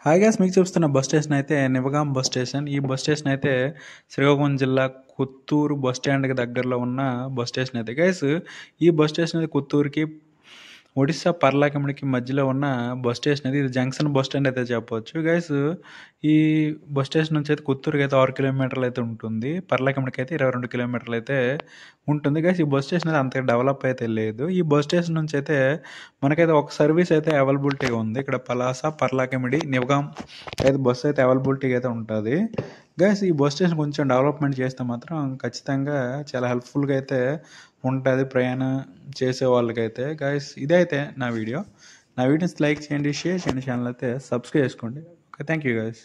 Hi gas, మీకు చూస్తున్న bus station అయితే నివగాం బస్ స్టేషన్. ఈ బస్ స్టేషన్ అయితే శ్రీకాకుళం జిల్లా కొత్తూరు బస్ స్టాండ్కి దగ్గరలో ఉన్న బస్ స్టేషన్ అయితే గైస్. ఈ బస్ స్టేషన్ అయితే కొత్తూరుకి ఒడిశా పర్లాకిమిడికి మధ్యలో ఉన్న బస్ స్టేషన్ అయితే ఇది జంక్షన్ బస్ స్టాండ్ అయితే చెప్పవచ్చు గైస్. ఈ బస్ స్టేషన్ నుంచి అయితే కొత్తూరుకి అయితే 6 కిలోమీటర్లు అయితే ఉంటుంది, పర్లాకిమిడికి అయితే 22 కిలోమీటర్లు అయితే ఉంటుంది గైస్. ఈ బస్ స్టేషన్ అయితే అంతగా డెవలప్ అయితే లేదు. ఈ బస్ స్టేషన్ నుంచి అయితే మనకైతే ఒక సర్వీస్ అయితే అవైలబిలిటీగా ఉంది. ఇక్కడ పలాస, పర్లాకిమిడి, నివగాం అయితే బస్సు అయితే అవైలబిలిటీగా అయితే ఉంటుంది గైస్. ఈ బస్ స్టేషన్ కొంచెం డెవలప్మెంట్ చేస్తే మాత్రం ఖచ్చితంగా చాలా హెల్ప్ఫుల్గా అయితే ఉంటుంది ప్రయాణం చేసే వాళ్ళకైతే గైస్. ఇదైతే నా వీడియోని లైక్ చేయండి, షేర్ చేయండి, ఛానల్ అయితే సబ్స్క్రైబ్ చేసుకోండి. Okay, thank you guys.